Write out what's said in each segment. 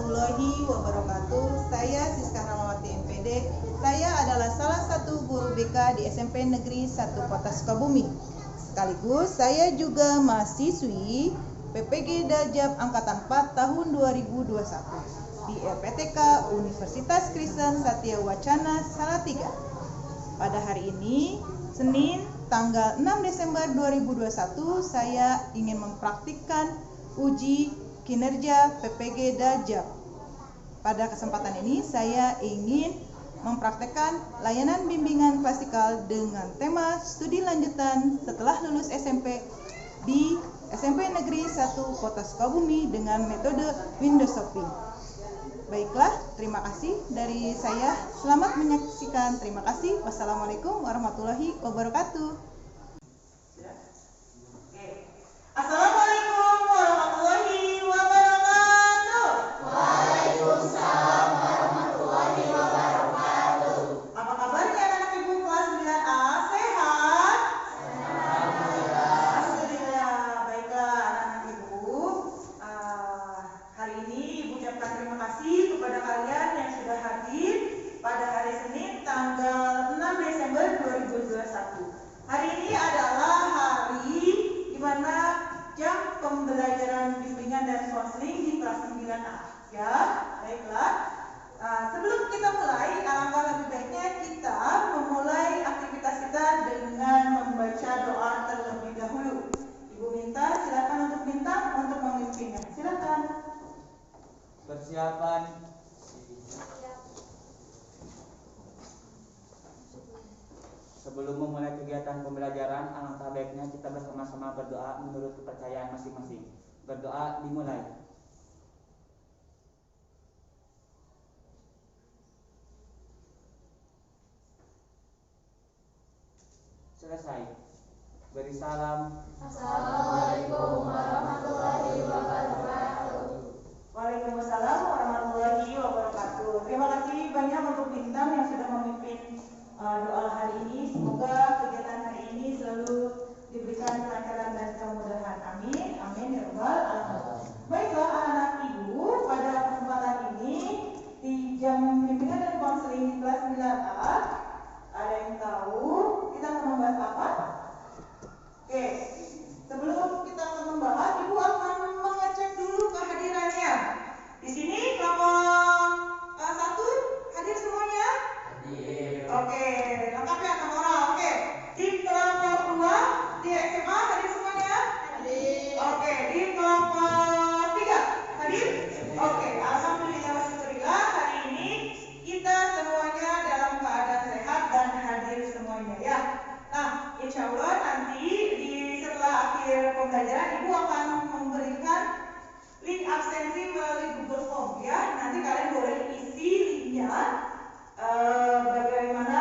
warahmatullahi wabarakatuh. Saya Siska Rahmawati MPD. Saya adalah salah satu guru BK di SMP Negeri 1 Kota Sukabumi. Sekaligus saya juga mahasiswi PPG Dajab Angkatan 4 tahun 2021 di RPTK Universitas Kristen Satya Wacana Salatiga. Pada hari ini, Senin, tanggal 6 Desember 2021, saya ingin mempraktikkan uji kinerja PPG Dajab. Pada kesempatan ini saya ingin mempraktekkan layanan bimbingan klasikal dengan tema studi lanjutan setelah lulus SMP di SMP Negeri 1 Kota Sukabumi dengan metode window shopping. Baiklah, terima kasih dari saya. Selamat menyaksikan. Terima kasih. Wassalamualaikum warahmatullahi wabarakatuh. Assalamualaikum warahmatullahi wabarakatuh. Waalaikumsalam warahmatullahi wabarakatuh. Apa kabarnya anak ibu kelas 9A? Sehat? Alhamdulillah. Baiklah anak-anak ibu, hari ini ibu ucapkan terima kasih kepada kalian yang sudah hadir pada hari Senin tanggal 6 Desember 2021. Hari ini adalah hari di mana jam pembelajaran bimbingan dan konseling di kelas 9A. Ya, baiklah. Sebelum kita mulai, alangkah lebih baiknya kita memulai aktivitas kita dengan membaca doa terlebih dahulu. Ibu minta, silakan untuk bintang untuk memimpinnya. Silakan. Persiapan. Sebelum memulai kegiatan pembelajaran, alangkah baiknya kita bersama-sama berdoa menurut kepercayaan masing-masing. Berdoa dimulai. Selesai. Beri salam. Assalamualaikum warahmatullahi wabarakatuh. Waalaikumsalam warahmatullahi wabarakatuh. Terima kasih banyak untuk bintang yang sudah memimpin doa hari ini. Semoga kegiatan hari ini selalu diberikan kelancaran dan kemudahan. Amin. Amin ya rabbal alamin. Baiklah anak-anak ibu, pada kesempatan ini di jam bimbingan dan konseling di kelas 9A, ada yang tahu kita akan membahas apa? Oke, sebelum kita akan membahas, ibu akan mengecek dulu kehadirannya. Di sini kelompok 1 hadir semuanya? Hadir. Oke, lengkap ya 6 orang. Oke, di kelompok 2 di SMA hadir semuanya? Hadir. Oke, di kelompok 3 hadir? Oke, alhamdulillah syukurillah hari ini kita semuanya dalam keadaan sehat dan hadir semuanya ya. Nah, insya Allah nanti setelah akhir pembelajaran ibu akan memberikan link absensi melalui Google Form ya. Nanti kalian boleh isi linknya bagaimana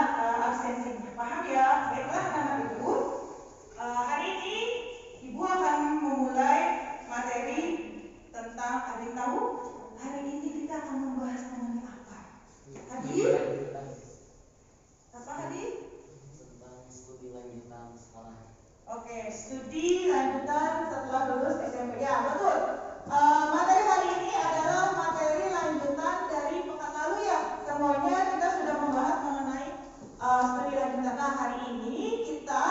absensinya. Paham ya? Baiklah anak ibu. Hari ini ibu akan memulai materi tentang, ada yang tahu? Hari ini kita akan membahas mengenai apa? Hadir? Apa hadir? Tentang studi lanjutan sekolah. Oke, studi lanjutan setelah lulus SMP. Ya, betul. Materi hari ini adalah materi lanjutan dari pekan lalu ya. Semuanya kita sudah membahas mengenai studi lanjutan. Nah, hari ini kita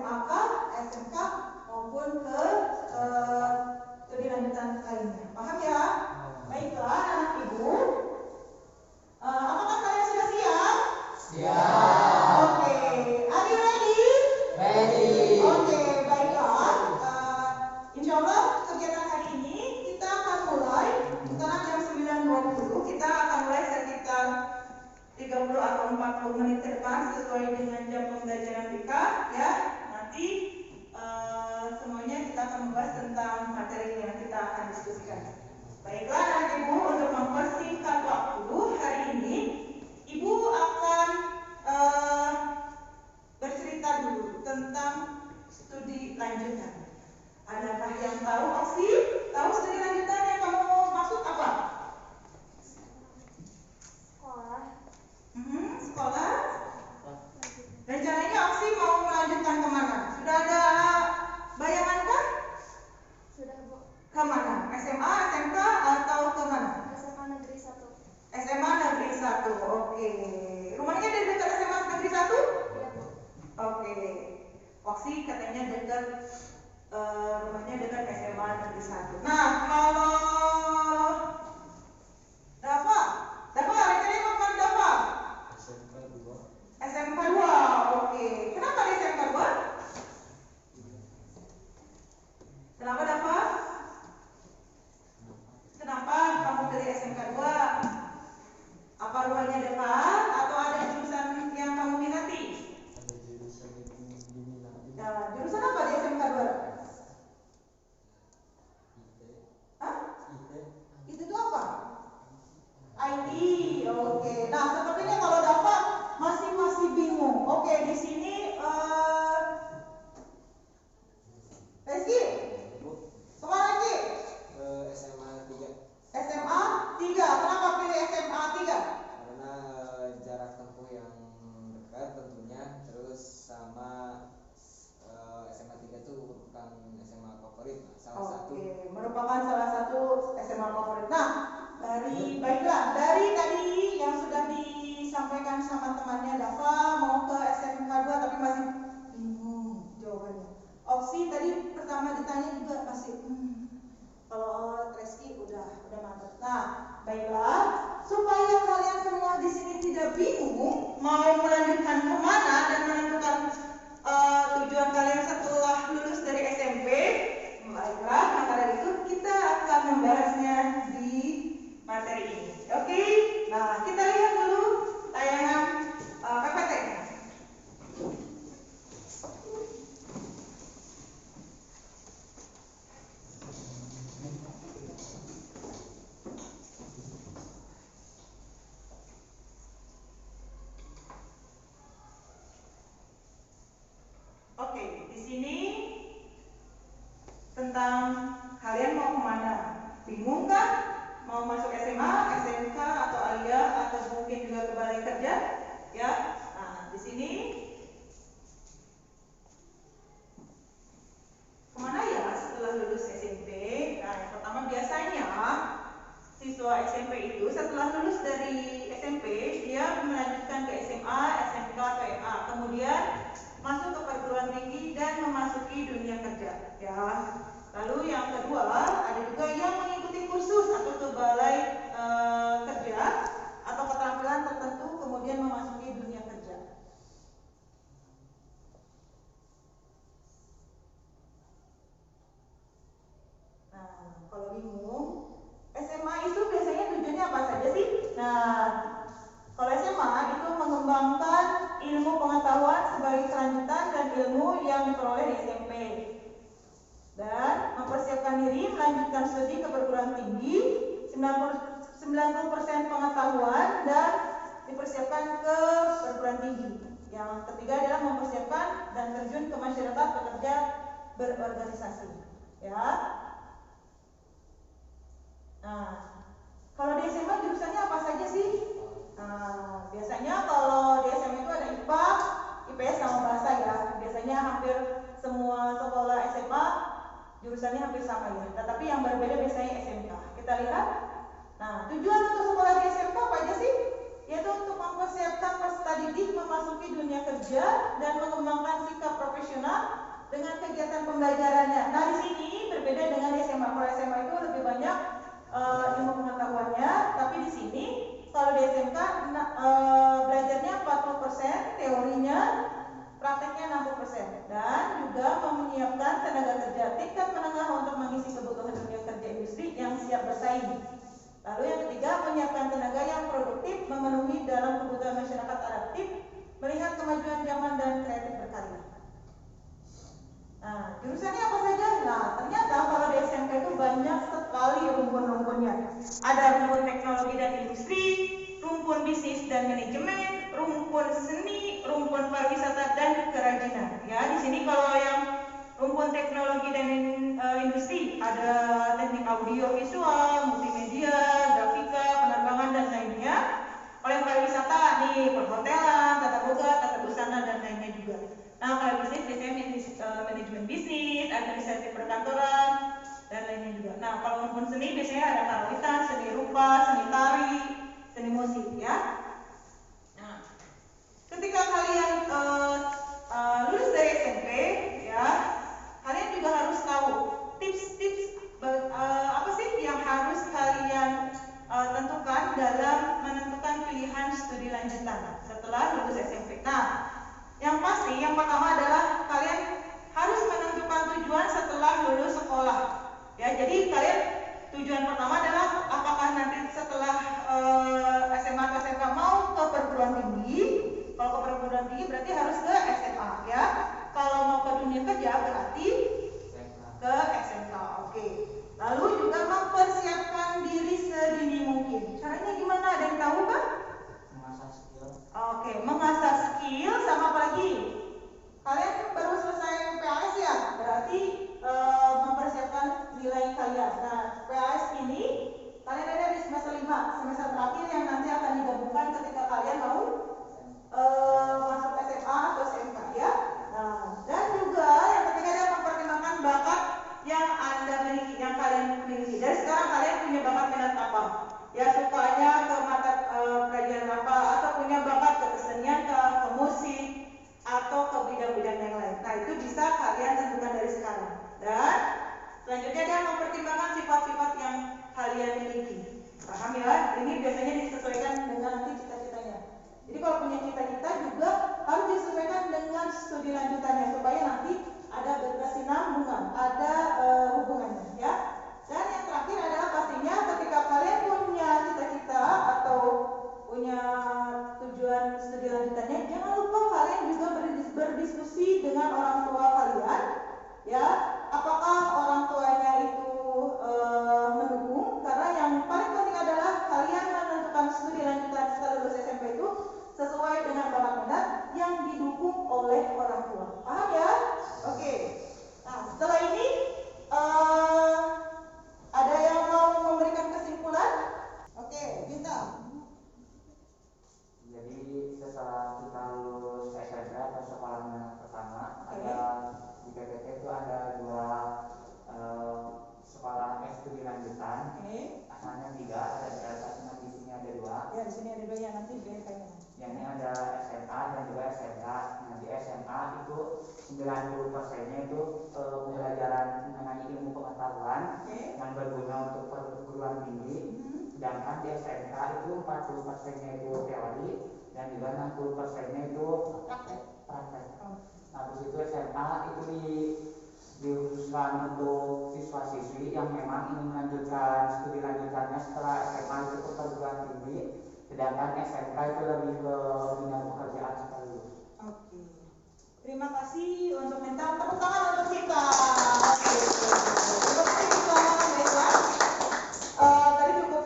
SMA kah, SMK maupun ke studi lanjutan lainnya. Paham ya? Baiklah anak ibu. Apakah kalian sudah siap? Siap. Oke, are you ready? Ready. Oke, baiklah. Insya Allah kegiatan hari ini kita akan mulai sekarang jam 9.20. Kita akan mulai sekitar 30 atau 40 menit ke depan sesuai dengan jam pembelajaran kita ya. Nanti semuanya kita akan membahas tentang materi yang kita akan diskusikan. Baiklah anak ibu, untuk mempersingkat waktu hari ini ibu akan bercerita dulu tentang studi lanjutan. Adakah yang tahu Oksi? Tahu studi lanjutan yang kamu maksud apa? Sekolah. Sekolah. Rencananya Oksi mau melanjutkan kemana? Sudah ada bayangan kah? Sudah, Bu. Kemana? SMA, SMK atau kemana? SMA Negeri 1. SMA Negeri 1. Oke. Rumahnya di dekat SMA Negeri 1? Iya, Bu. Oke. Oksi katanya dekat rumahnya dekat SMA Negeri 1. Nah, kalau Dava rencananya mau ke Dava? SMK 2. Oke. Kenapa di SMK 2? Kenapa Dava? Kenapa kamu pilih SMK 2? Apa rumahnya dekat atau ada jurusan yang kamu minati? Nah, jurusan apa di SMK 2? Hah? Itu tuh apa? IT. Oke. Nah, sepertinya kalau dapat masih bingung. Oke, di sini Reski. Sekolah lagi. SMA 3. SMA 3. Kenapa pilih SMA 3? Karena jarak tempuh yang dekat tentunya, terus sama SMA 3 itu merupakan SMA favorit, salah satu. Oke, merupakan salah satu SMA favorit. Nah, baiklah dari tadi yang sudah disampaikan sama temannya Dava mau ke SMK 2 tapi masih bingung jawabannya. Opsi tadi pertama ditanya juga masih kalau Reski udah mantap. Nah, baiklah supaya kalian semua di sini tidak bingung mau melanjutkan kemana dan menentukan tujuan kalian setelah lulus dari SMP. Baiklah, maka dari itu kita akan membahasnya di materi ini. Oke? Nah, kita lihat dulu tayangan PPT-nya. Oke, di sini tentang kalian mau kemana? Bingung kan? Mau masuk SMA, SMK atau aliyah atau mungkin juga ke balai kerja? Ya. Nah, di sini kemana ya setelah lulus SMP? Nah, yang pertama biasanya siswa SMP itu setelah lulus dari SMP dia melanjutkan ke SMA, SMK atau MA, kemudian masuk ke perguruan tinggi dan memasuki dunia kerja. Ya. Lalu yang kedua ada juga yang mengikuti kursus atau ke balai kerja atau keterampilan tertentu kemudian memasuki dunia kerja. Nah, kalau bingung, SMA itu biasanya tujuannya apa saja sih? Nah, kalau SMA itu mengembangkan ilmu pengetahuan sebagai kelanjutan dan ilmu yang diperoleh di SMP dan mempersiapkan diri melanjutkan studi ke perguruan tinggi 90% pengetahuan dan dipersiapkan ke perguruan tinggi. Yang ketiga adalah mempersiapkan dan terjun ke masyarakat bekerja berorganisasi. Ya. Nah, kalau di SMA jurusannya apa saja sih? Nah, biasanya kalau di SMA itu ada IPA, IPS sama bahasa ya. Biasanya hampir semua sekolah SMA jurusannya hampir sama ya. Tetapi yang berbeda biasanya SMK. Kita lihat. Nah, tujuan untuk sekolah di SMK apa aja sih? yaitu untuk mempersiapkan peserta didik memasuki dunia kerja dan mengembangkan sikap profesional dengan kegiatan pembelajarannya. Nah, di sini berbeda dengan di SMA. Kalau SMA itu lebih banyak ilmu pengetahuannya, tapi di sini kalau di SMK belajarnya 40%, teorinya, prakteknya 60%, dan juga menyiapkan tenaga kerja tingkat menengah untuk mengisi kebutuhan dunia kerja industri yang siap bersaing. Lalu yang ketiga, menyiapkan tenaga yang produktif, memenuhi dalam kebutuhan masyarakat adaptif, melihat kemajuan zaman dan kreatif berkarya. Nah, jurusannya apa saja? Nah, ternyata kalau di SMK itu banyak sekali rumpun-rumpunnya. Ada rumpun teknologi dan industri, rumpun bisnis dan manajemen, rumpun seni, rumpun pariwisata dan kerajinan. Ya, di sini kalau yang rumpun teknologi dan industri ada teknik audio visual, multimedia, grafika, penerbangan dan lainnya. Kalau yang pariwisata nih, perhotelan, tata boga, tata busana dan lainnya juga. Nah, kalau bisnis biasanya manajemen bisnis, administrasi perkantoran dan lainnya juga. Nah, kalau rumpun seni biasanya ada karawitan, seni rupa, seni tari, seni musik ya. Nah, ketika kalian lulus dari SMP ya, kalian juga harus tahu tips-tips apa sih yang harus kalian tentukan dalam menentukan pilihan studi lanjutan setelah lulus SMP. Nah, yang pasti yang pertama adalah kalian harus menentukan tujuan setelah lulus sekolah. Ya, jadi kalian tujuan pertama adalah apakah nanti setelah SMA atau SMK mau ke perguruan tinggi. Kalau ke perguruan tinggi berarti harus ke SMA ya. Kalau mau ke dunia kerja berarti ke SMK. Oke. Lalu juga mempersiapkan diri sedini mungkin. Caranya gimana? Ada yang tahu kah? Mengasah skill. Oke, mengasah skill sama apa lagi? Kalian baru selesai PAS ya? Berarti mempersiapkan nilai kalian. Nah, PAS ini kalian ada di semester 5, semester terakhir yang nanti akan digabungkan ketika kalian mau masuk SMA atau SMK ya. Nah, dan juga yang ketiga adalah mempertimbangkan bakat yang Anda miliki, yang kalian miliki. Dari sekarang kalian punya bakat minat apa? Ya, sukanya ke mata pelajaran apa, atau punya bakat ke kesenian, ke musik, atau ke bidang-bidang yang lain. Nah, itu bisa kalian tentukan dari sekarang. Dan selanjutnya adalah mempertimbangkan sifat-sifat yang kalian miliki. Paham ya? Ini biasanya disesuaikan dengan nanti cita-citanya. Jadi kalau punya cita-cita juga harus disesuaikan dengan studi lanjutannya supaya nanti ada berkesinambungan, ada hubungannya ya. Dan yang terakhir adalah pastinya ketika kalian punya cita-cita atau punya tujuan studi lanjutannya, jangan lupa kalian juga berdiskusi dengan orang tua kalian ya. Apakah orang tuanya itu mendukung? Karena yang paling penting adalah kalian menentukan studi lanjutan setelah lulus SMP itu sesuai dengan bakat minat yang didukung oleh orang tua. Paham ya? Oke. Nah, setelah ini ada yang mau memberikan kesimpulan? Oke, Bintang. Jadi setelah kita lulus SMP atau sekolah menengah pertama, ada di PPT itu ada dua sekolah studi lanjutan. Asalnya 3, ada di atas, di sini ada 2. Ya, di sini ada 2 yang nanti biarkan. Yang ini ada SMA dan juga SMK. Nah, di SMA itu 90%-nya itu pembelajaran mengenai ilmu pengetahuan yang berguna untuk perguruan tinggi. Sedangkan di SMK itu 40%-nya itu teori dan juga 60%-nya itu praktek. Nah, terus itu SMA itu dikhususkan untuk siswa-siswi yang memang ingin melanjutkan studi lanjutannya setelah SMA itu ke perguruan tinggi. Sedangkan SMK itu lebih ke bidang pekerjaan setelah lulus. Oke. Terima kasih untuk minta tepuk tangan untuk kita. Oke. Terima kasih kita. Baiklah. Tadi cukup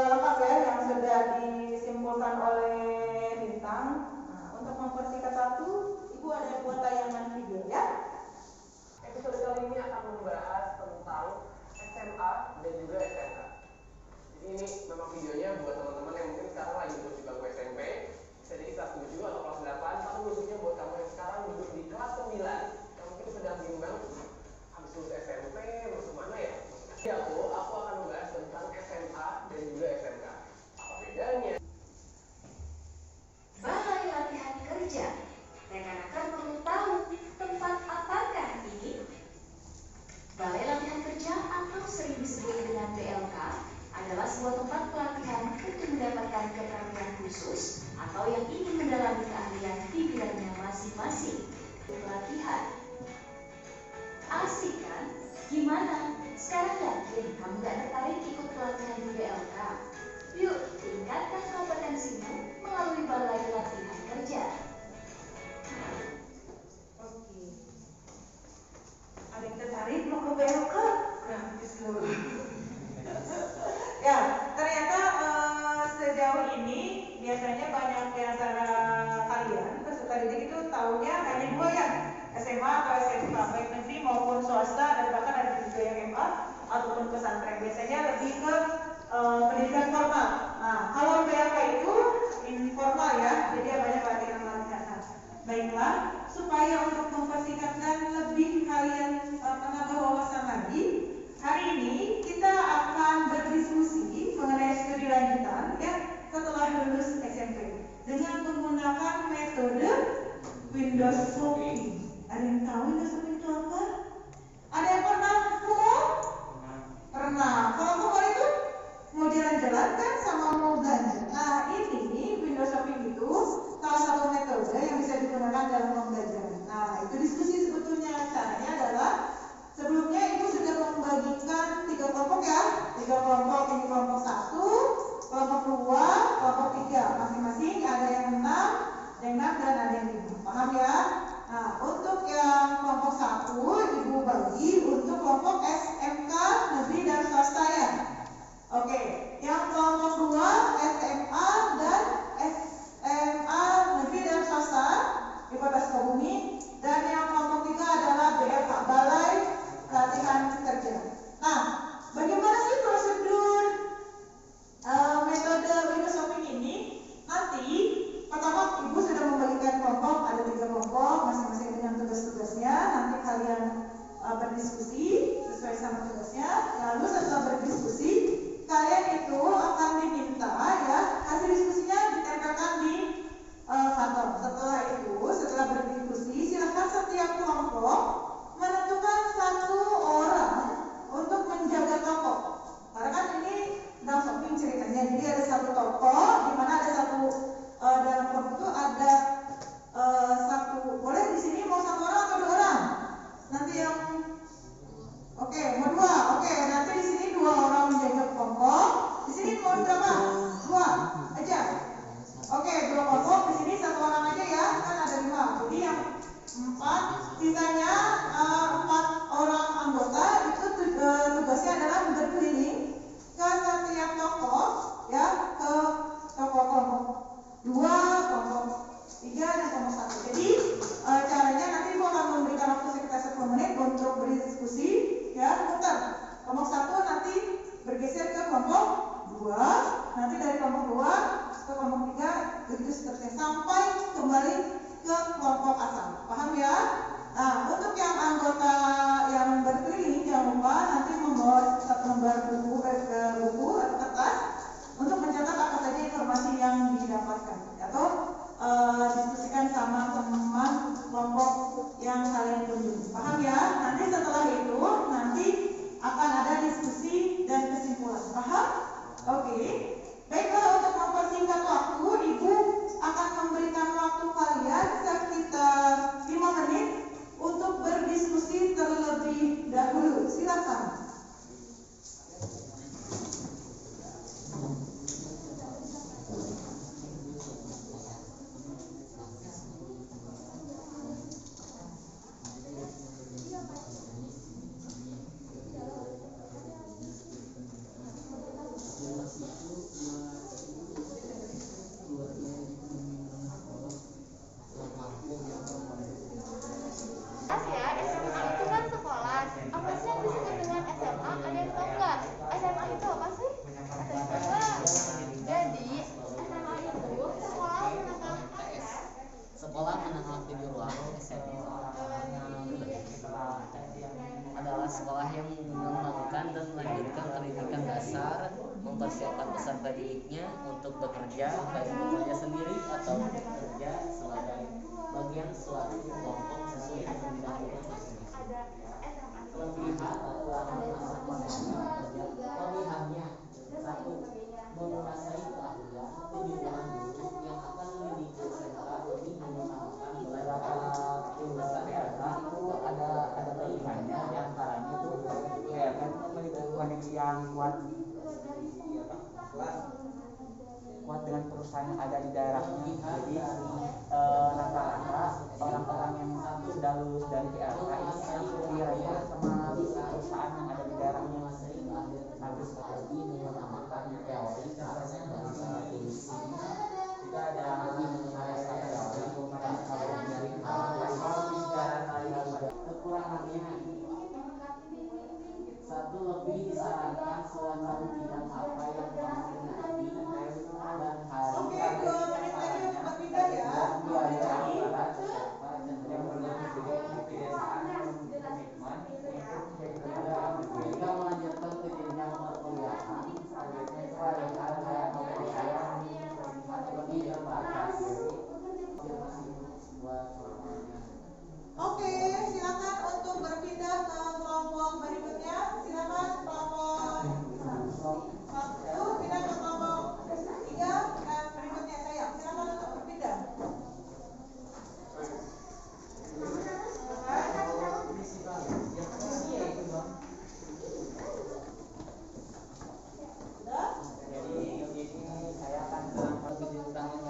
lengkap ya yang sudah disimpulkan oleh Bintang. Nah, untuk mempersingkat waktu, Ibu ada 2 tayangan video ya. Episode kali ini akan membahas tentang SMA dan juga SMK. Jadi ini memang videonya buat teman-teman yang mungkin sekarang lagi duduk di bangku SMP, bisa jadi kelas 7 atau kelas 8, tapi khususnya buat kamu yang sekarang duduk di kelas 9 yang mungkin sedang bingung latihan. Asik kan? Gimana? Sekarang yakin kamu gak tertarik ikut pelatihan di BLK? Yuk, tingkatkan kompetensimu melalui balai latihan kerja. Oke. Ada yang tertarik mau ke BLK? Nah, di seluruh. Ya, ternyata sejauh ini biasanya banyak di antara kalian peserta didik itu tahunya hanya dua ya, SMA atau SMK, baik negeri maupun swasta, dan bahkan ada juga yang MA ataupun pesantren. Biasanya lebih ke pendidikan formal. Nah, kalau BLK itu informal ya, jadi banyak latihan-latihan. Nah, baiklah, supaya untuk mempersingkat dan lebih kalian menambah wawasan lagi, hari ini kita akan berdiskusi mengenai studi lanjutan ya setelah lulus SMP dengan menggunakan metode window shopping. Ada yang tahu window shopping itu apa? Ada yang pernah kumur? Pernah. Kalau kumur itu mau jalan-jalan kan sama mau belanja. Nah, ini window shopping itu salah satu metode yang bisa digunakan dalam pembelajaran. Nah, itu diskusi sebetulnya. Caranya adalah sebelumnya Ibu sudah membagikan 3 kelompok ya. 3 kelompok, ini kelompok 1, kelompok 2, kelompok 3. Masing-masing ada yang 6 dan ada yang 5. Paham ya? Nah, untuk yang kelompok 1 Ibu bagi untuk kelompok SMK negeri dan swasta ya. Oke, yang kelompok 2 SMA dan SMA negeri dan swasta di Kota Sukabumi, dan yang kelompok 3 adalah BLK, Balai Latihan Kerja. Nah, bagaimana sih prosedur metode window shopping ini? Nanti pertama Ibu sudah membagikan kelompok, ada 3 kelompok masing-masing dengan tugas-tugasnya. Nanti kalian berdiskusi sesuai sama tugasnya. Lalu setelah berdiskusi, kalian itu akan diminta ya hasil diskusinya ditempelkan di kantor. Setelah berdiskusi, silakan setiap kelompok menentukan 1 orang untuk menjaga toko. Karena kan ini dalam shopping ceritanya, jadi ada 1 toko di mana ada 1 dalam kelompok itu ada 1, boleh di sini mau 1 orang atau 2 orang? Nanti yang oke, mau 2. Oke, nanti di sini 2 orang menjaga kelompok. Di sini mau berapa? 2 aja. Oke, 2 kelompok, di sini 1 orang aja ya, kan ada 5. Jadi yang 4, sisanya 4 orang anggota itu tugasnya adalah berkeliling ke setiap toko ya, ke toko kelompok 2, kelompok 3 dan kelompok 1. Jadi caranya nanti Ibu akan memberikan waktu sekitar 10 menit untuk berdiskusi ya, putar. Kelompok 1 nanti bergeser ke kelompok 2, nanti dari kelompok 2 ke kelompok 3, begitu seterusnya sampai kembali ke kelompok asal. Paham ya? Nah, untuk yang anggota yang berkeliling jangan lupa nanti membawa 1 lembar buku atau kertas untuk mencatat apa saja informasi yang didapatkan atau diskusikan sama teman kelompok yang kalian kunjungi. Paham ya? Nanti setelah itu nanti akan ada diskusi dan kesimpulan. Paham? Oke. Baiklah, untuk mempersingkat waktu, Ibu akan memberikan waktu kalian sekitar 5 menit untuk berdiskusi terlebih dahulu. Silakan. Sekolah menengah kejuruan SMA adalah sekolah yang mengembangkan dan melanjutkan pendidikan dasar, mempersiapkan peserta didiknya untuk bekerja, baik bekerja sendiri atau bekerja sebagai bagian suatu kelompok sesuai dengan bidang masing-masing. Pilihannya 1. Menguasai keahlian penjualan guru yang akan mendidik peserta lebih mengutamakan beberapa tugas adalah yang kuat dengan perusahaan yang ada di daerahnya. Jadi rata-rata orang-orang yang sudah lulus dari PLK ini direkrut sama perusahaan yang ada di daerahnya. Habis lagi mengamalkan teori bahasa tulis tidak ada lagi mengenai teori kekurangannya. Satu, lebih disarankan selalu tidak apa yang kamu minati dan hari berpindah ya. Jika melanjutkan ke jenjang perkuliahan, lebih terbatas. Oke, silakan untuk berpindah ke kelompok berikutnya. Silakan kelompok 1 pindah ke kelompok 3 dan berikutnya saya. Silakan untuk berpindah.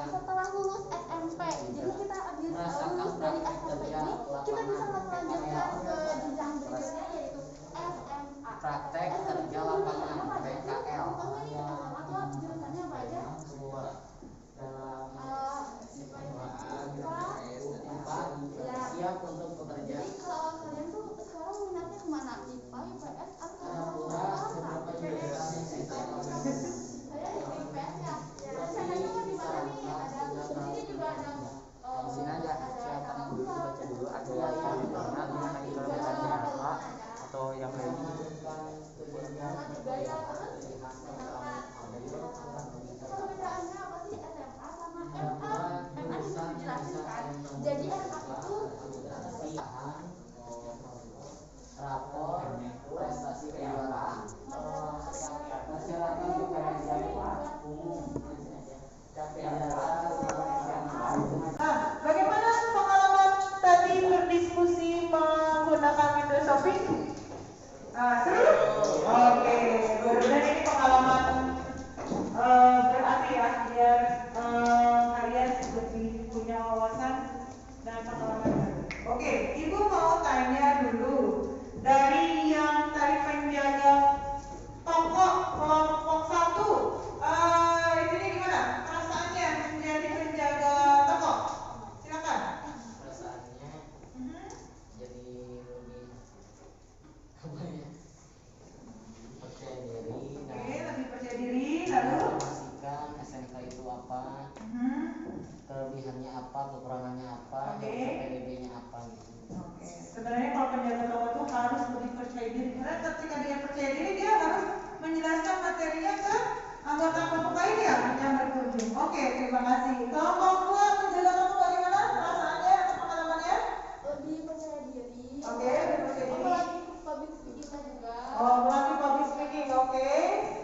Setelah lulus SMP, jadi kita lulus dari SMP ini kita bisa melanjutkan ke jenjang berikutnya yaitu SMA. Praktek kerja lapangan PKL. Pokoknya ini SMA tuh jurusannya apa aja? Siap untuk bekerja. Jadi kalau kalian tuh sekarang minatnya kemana? IPA, IPS, atau apa? Saya di IPS ya. Rencananya mau di mana nih? Ada di sini juga ada. Di sini ada silakan dulu baca dulu ada yang mana di dalam berapa atau yang lainnya. Sama juga ya. Perbedaannya apa sih SMA sama MA? MA bisa dijelasin kan? Jadi MA itu rapor prestasi kejuaraan masyarakat pekerja umum. Bagaimana pengalaman tadi berdiskusi menggunakan Windows Office? Seru? Oke, mudah-mudahan ini pengalaman berarti ya, biar kalian lebih punya wawasan dan pengalaman. Oke, Ibu mau tanya dulu dari yang tadi penjaga toko kelompok 1, ini gimana perasaannya menjadi penjaga toko? Silakan. Perasaannya jadi lebih percaya diri dan Oke, lebih percaya diri. Lalu memastikan SMK itu apa, kelebihannya apa, kekurangannya apa, dan PDB-nya apa gitu. Oke, sebenarnya kalau penjaga toko itu harus lebih percaya diri karena ketika dia percaya diri dia harus menjelaskan materinya ke anggota kelompok lain ya yang berkunjung. Oke, terima kasih. Kelompok 2 penjaga toko bagaimana perasaannya atau pengalamannya? lebih percaya diri. Oke, lebih percaya diri. Apalagi public speaking-nya juga. Oh, melatih public speaking. Oke.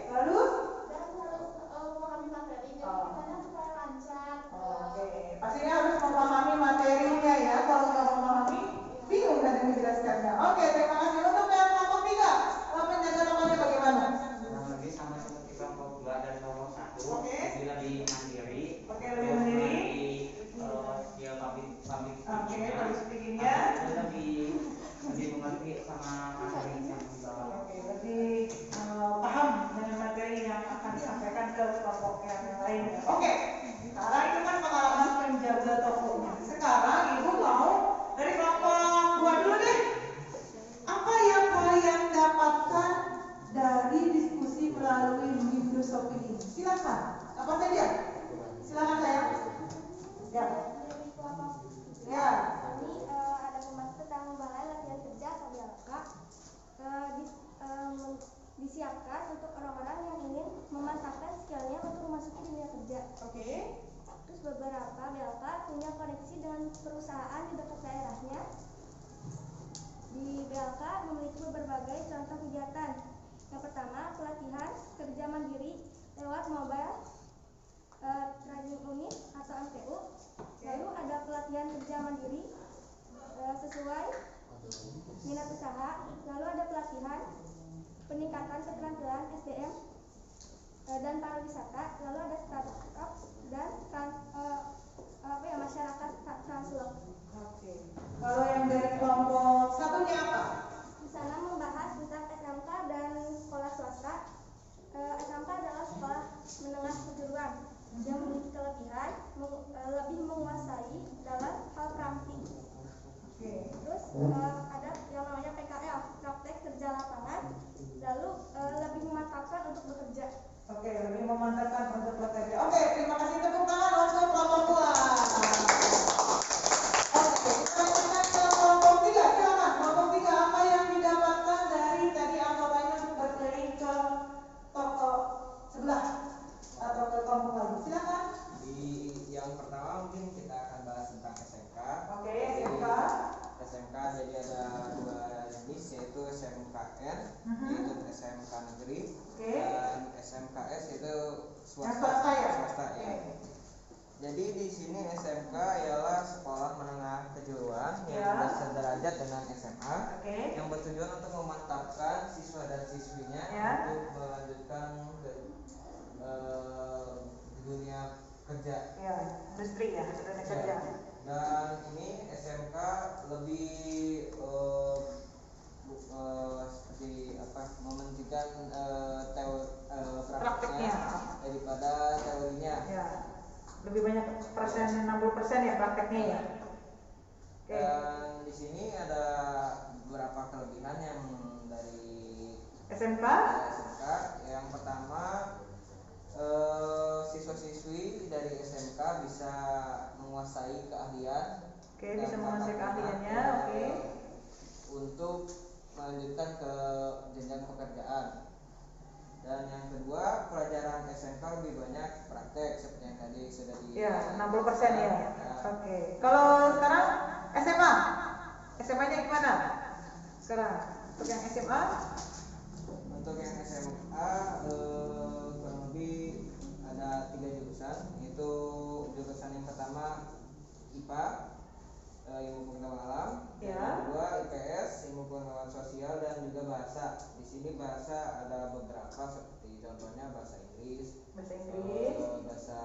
Lalu? Dan harus memahami materi jadi kitanya supaya lancar. Oke, pastinya harus memahami materinya ya. Kalau nggak memahami, bingung nanti menjelaskannya. Oke, terima kasih. Untuk yang kelompok 3, penjaga tokonya bagaimana? Kurang lebih sama seperti kelompok 2 dan kelompok 1. Oke. Jadi lebih mandiri. Oke, lebih mandiri. Skill public Oke, public speaking-nya. lebih mengerti sama materi yang dibawa. Oke, lebih paham dengan materi yang akan disampaikan ke kelompok yang lain. Oke, sekarang itu kan pengalaman penjaga tokonya. Sekarang Ibu mau dari kelompok 2 dulu deh. Apa yang kalian dapatkan dari diskusi melalui Windows Shopping ini? Silakan. Apa saja? Silakan sayang. Ya. Dari kelompok Ya. ini ada pembahasan tentang balai latihan kerja atau BLK. Disiapkan untuk orang-orang yang ingin memantapkan skillnya untuk memasuki dunia kerja. Oke. Terus beberapa BLK punya koneksi dengan perusahaan di dekat daerahnya. Di BLK memiliki berbagai contoh kegiatan. Yang pertama, pelatihan kerja mandiri lewat mobile training unit atau MTU. Lalu ada pelatihan kerja mandiri sesuai minat usaha. Lalu ada pelatihan peningkatan keterampilan SDM dan pariwisata, lalu ada startup dan masyarakat translok. Oke. Kalau yang dari kelompok satunya apa? Di sana membahas tentang SMK dan sekolah swasta. SMK adalah sekolah menengah kejuruan yang memiliki kelebihan lebih menguasai dalam hal praktik. Oke. Terus ada yang namanya PKL, praktek kerja lapangan, lalu lebih memantapkan untuk bekerja. Oke, lebih memantapkan untuk bekerja. Oke, terima kasih, tepuk tangan untuk kelompok 2. Oke, kita lanjutkan ke kelompok 3. Silakan, kelompok 3 apa yang didapatkan dari tadi anggotanya untuk berkeliling ke toko sebelah atau ke kelompok lain? Silakan. Di yang pertama mungkin kita akan bahas tentang SMK. Oke, SMK. SMK jadi ada dua jenis, yaitu SMKN, yaitu SMK negeri, dan SMKS itu swasta ya. Jadi di sini SMK ialah sekolah menengah kejuruan yang sederajat dengan SMA, yang bertujuan untuk memantapkan siswa dan siswinya untuk melanjutkan ke dunia kerja. Ya, industri ya, dunia kerja. Dan ini SMK lebih seperti apa, mementingkan prakteknya daripada teorinya. Ya. Lebih banyak persen, 60% ya prakteknya ya. Dan di sini ada beberapa kelebihan yang dari SMK. Yang pertama, siswa-siswi dari SMK bisa menguasai keahlian. Bisa menguasai keahliannya. Untuk melanjutkan ke jenjang pekerjaan. Dan yang kedua, pelajaran SMK lebih banyak praktek seperti yang tadi sudah di 60% ya. Kalau sekarang SMA, SMA-nya gimana? Sekarang untuk yang SMA? Untuk yang SMA kurang lebih ada 3 jurusan, yaitu jurusan yang pertama IPA, ilmu pengetahuan alam, yang kedua IPS, ilmu pengetahuan sosial, dan juga bahasa. Di sini bahasa ada beberapa seperti contohnya bahasa Inggris, bahasa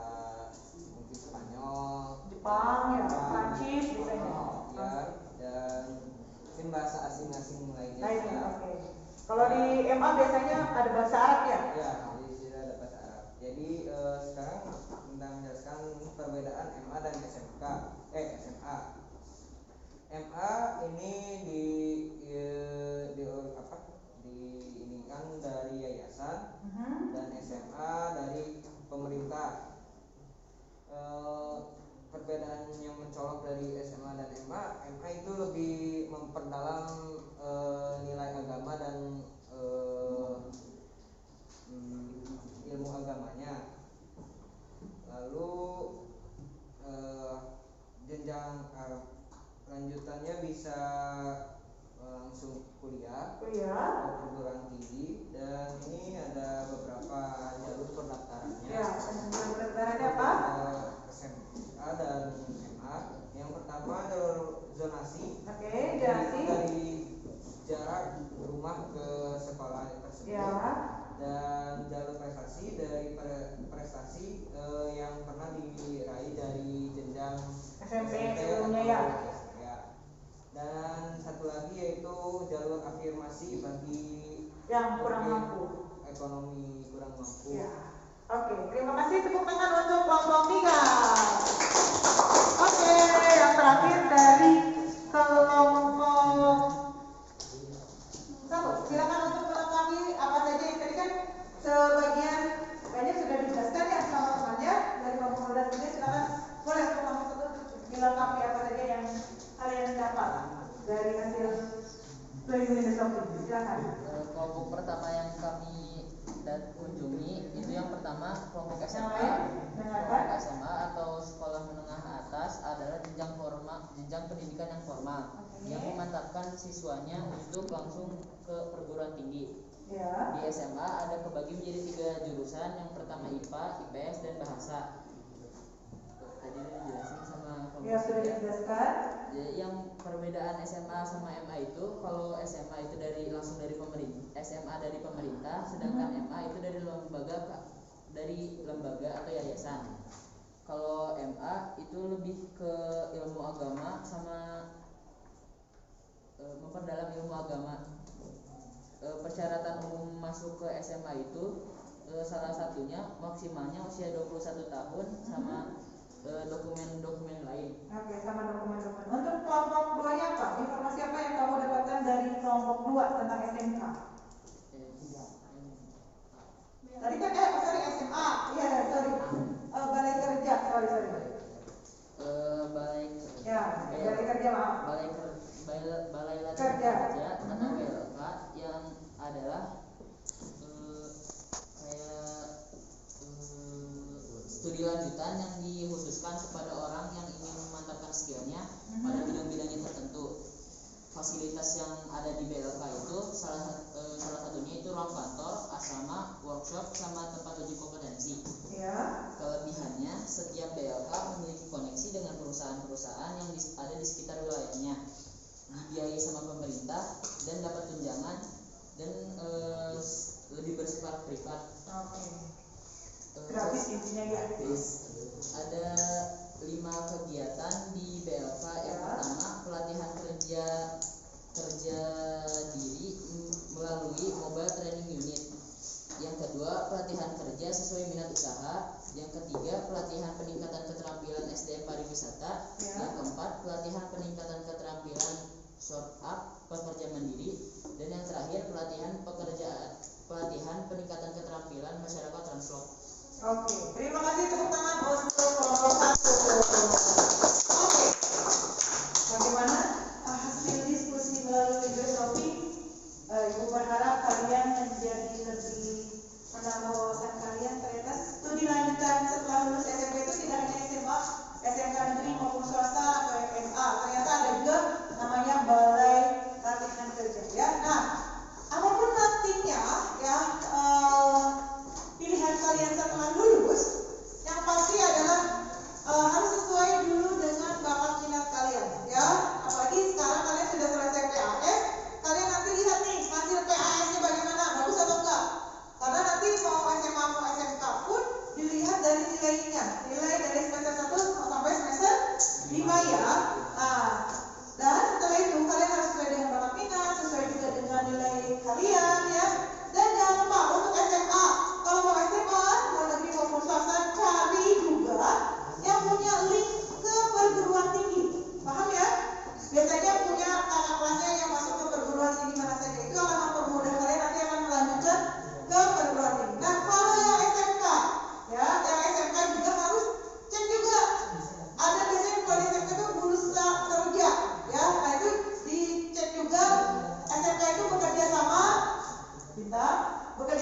mungkin Spanyol, Jepang, Prancis biasanya. Dan mungkin bahasa asing-asing lainnya. Kalau di MA biasanya ada bahasa Arab ya? Ya, di sini ada bahasa Arab. Jadi sekarang kita menjelaskan perbedaan MA dan SMA. MA ini diinginkan dari yayasan, dan SMA dari pemerintah. Perbedaan yang mencolok dari SMA dan MA itu lebih memperdalam nilai agama dan ilmu agamanya. Lalu jenjang lanjutannya bisa langsung kuliah perguruan tinggi, dan ini ada beberapa jalur pendaftarannya. Jalur pendaftarannya apa? SMA dan MA. Yang pertama jalur zonasi. Zonasi dari jarak rumah ke sekolah tersebut. Dan jalur prestasi dari prestasi yang pernah diraih dari jenjang SMP sebelumnya ya. Dan satu lagi yaitu jalur afirmasi bagi yang kurang mampu, ekonomi kurang mampu. Terima kasih, tepuk tangan untuk kelompok 3. Yang terakhir dari kelompok 1. Silakan untuk melengkapi apa saja yang tadi kan sebagian banyak sudah dijelaskan ya sama temannya dari kelompok 2 dan 3. Silakan boleh untuk kelompok 1 dilengkapi apa saja yang kalian dapat dari hasil playing silakan. Kelompok pertama yang kami kunjungi itu yang pertama kelompok SMA. Kelompok SMA atau sekolah menengah atas adalah jenjang pendidikan yang formal yang memantapkan siswanya untuk langsung ke perguruan tinggi. Di SMA ada kebagi menjadi 3 jurusan. Yang pertama IPA, IPS, dan bahasa. Tadi dijelasin sama sudah dijelaskan. Yang perbedaan SMA sama MA itu, kalau SMA itu langsung dari pemerintah, SMA dari pemerintah, sedangkan MA itu dari lembaga atau yayasan. Kalau MA itu lebih ke ilmu agama sama memperdalam ilmu agama. Persyaratan umum masuk ke SMA itu salah satunya maksimalnya usia 21 tahun sama dokumen-dokumen lain. Oke, sama dokumen-dokumen. Untuk kelompok 2-nya apa? Informasi apa yang kamu dapatkan dari kelompok 2 tentang SMK? Tadi kan SMA. Iya, sorry. Balai kerja, sorry. Balai kerja, maaf. Balai latihan kerja atau BLK yang adalah studi lanjutan yang dikhususkan kepada orang yang ingin memantapkan skillnya pada bidang-bidangnya tertentu. Fasilitas yang ada di BLK itu salah satunya itu ruang kantor, asrama, workshop, sama tempat uji kompetensi. Ya. Kelebihannya, setiap BLK memiliki koneksi dengan perusahaan-perusahaan yang ada di sekitar wilayahnya, dibiayai sama pemerintah dan dapat tunjangan dan lebih bersifat privat. Gratis intinya ya. Ada 5 kegiatan di BLK. Yang pertama, pelatihan kerja diri melalui Mobile Training Unit. Yang kedua, pelatihan kerja sesuai minat usaha. Yang ketiga, pelatihan peningkatan keterampilan SDM pariwisata. Yang keempat, pelatihan peningkatan keterampilan startup pekerja mandiri. Dan yang terakhir, pelatihan peningkatan keterampilan masyarakat translok. Oke, terima kasih, tepuk tangan untuk kelompok 1. Oke, bagaimana hasil diskusi melalui topik? Ibu berharap kalian menjadi lebih menambah wawasan kalian. Ternyata studi lanjutan setelah lulus SMP itu tidak hanya SMA, SMK negeri maupun swasta atau SMA. Ternyata ada juga namanya balai latihan kerja. Ya, nah, apapun nantinya ya pilihan kalian setelah lulus, yang pasti adalah harus sesuai dulu dengan bakat minat kalian. Ya, apalagi sekarang kalian sudah selesai PAS. Kalian nanti lihat nih hasil PAS-nya bagaimana, bagus atau enggak. Karena nanti mau SMA mau SMK pun dilihat dari nilainya. Nilai dari semester 1 sampai semester 5 ya. Nah, dan setelah itu kalian harus sesuai dengan bakat minat, sesuai juga dengan nilai kalian ya. Dan jangan lupa untuk SMA, kalau mau SMA, mau negeri maupun swasta, cari juga yang punya link ke perguruan tinggi. Paham ya? Biasanya punya kakak kelasnya yang masuk ke perguruan tinggi mana saja. Itu akan mempermudah kalian nanti akan melanjutkan ke perguruan tinggi. Nah, kalau yang SMK, ya, yang SMK juga harus cek juga. Ada biasanya kalau di SMK itu bursa kerja, ya. Nah, itu dicek juga. SMK itu bekerja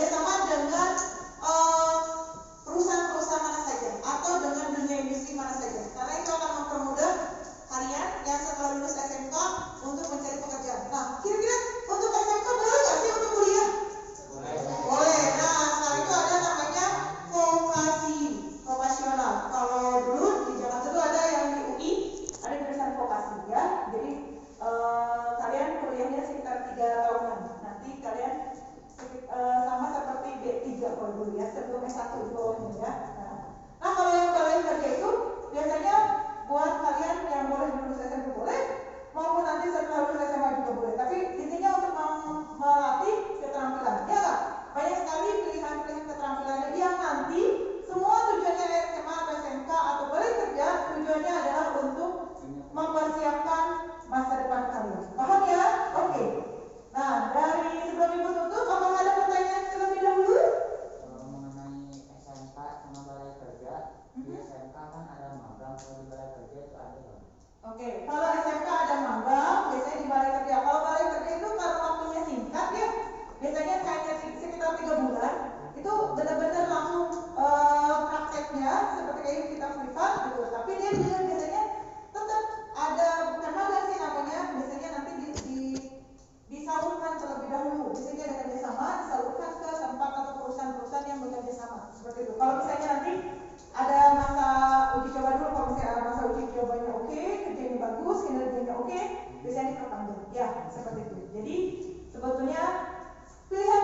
sama dengan perusahaan-perusahaan mana saja atau dengan dunia industri mana saja. Karena itu akan mempermudah kalian yang setelah lulus SMK untuk mencari pekerjaan. Nah, kira-kira untuk SMK boleh nggak sih untuk kuliah? Boleh. Nah, sekarang itu ada namanya vokasional. Kalau dulu di Jakarta itu ada yang di UI, ada jurusan vokasi ya. Jadi kalian kuliahnya sekitar 3 tahunan. Nanti kalian sama seperti D3 kalau dulu ya, sebelum S1 di bawahnya ya. Nah, kalau yang balai kerja itu biasanya buat kalian yang boleh lulus SMP boleh, maupun nanti setelah lulus SMA juga boleh. Tapi intinya untuk melatih keterampilan, ya nggak? Banyak sekali pilihan-pilihan keterampilan yang nanti semua tujuannya SMA atau SMK atau balai kerja, tujuannya adalah untuk mempersiapkan masa depan kalian. Paham ya? Oke. Nah, dari sebelum Ibu tutup, apakah ada pertanyaan terlebih dahulu? Mengenai SMK sama balai kerja, di SMK kan ada magang, kalau di balai kerja itu ada nggak? Oke, kalau SMK ada magang, biasanya di balai kerja. Kalau balai kerja itu karena waktunya singkat ya, biasanya hanya sekitar 3 bulan. Itu benar-benar langsung prakteknya seperti kayak kita privat gitu. Tapi dia juga biasanya tetap ada, bukan magang sih namanya, biasanya nanti disalurkan terlebih dahulu. Biasanya ada kerjasama, disalurkan ke tempat atau perusahaan-perusahaan yang bekerja sama. Seperti itu. Kalau misalnya nanti ada masa uji coba dulu, kalau misalnya ada masa uji cobanya oke, kerjanya bagus, kinerjanya oke, biasanya diperpanjang. Ya, seperti itu. Jadi sebetulnya pilihan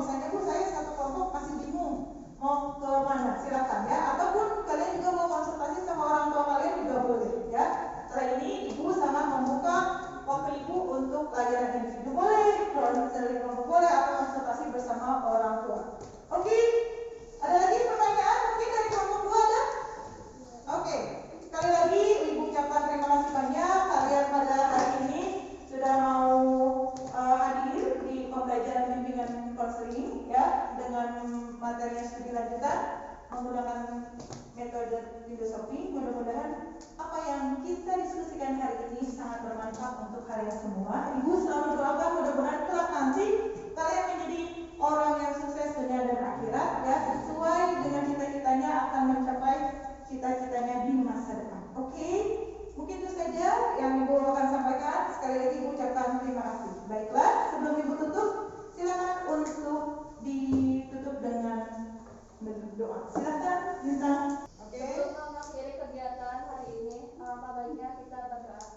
misalnya Bu saya satu kelompok masih bingung mau ke mana, silakan ya. Ataupun kalian juga mau konsultasi sama orang tua kalian juga boleh ya. Setelah ini Ibu sangat membuka waktu Ibu untuk pelajaran individu boleh, dari kelompok boleh, atau konsultasi bersama orang tua. Oke, ada lagi pertanyaan mungkin dari kelompok 2 ada? Oke, sekali lagi Ibu ucapkan terima kasih banyak kalian pada hari ini sudah mau hadir di pembelajaran bimbingan konseling ya dengan materi studi lanjutan menggunakan metode filosofi. Mudah-mudahan apa yang kita diskusikan hari ini sangat bermanfaat untuk kalian semua. Ibu selalu doakan mudah-mudahan kelak nanti kalian menjadi orang yang sukses dunia dan akhirat ya, sesuai dengan cita-citanya akan mencapai cita-citanya di masa depan. Oke? Mungkin itu saja yang Ibu akan sampaikan. Sekali lagi Ibu ucapkan terima kasih. Baiklah, sebelum Ibu tutup, silakan untuk ditutup dengan berdoa. Silakan, Bintang. Oke. Untuk mengakhiri kegiatan hari ini, alangkah baiknya kita berdoa.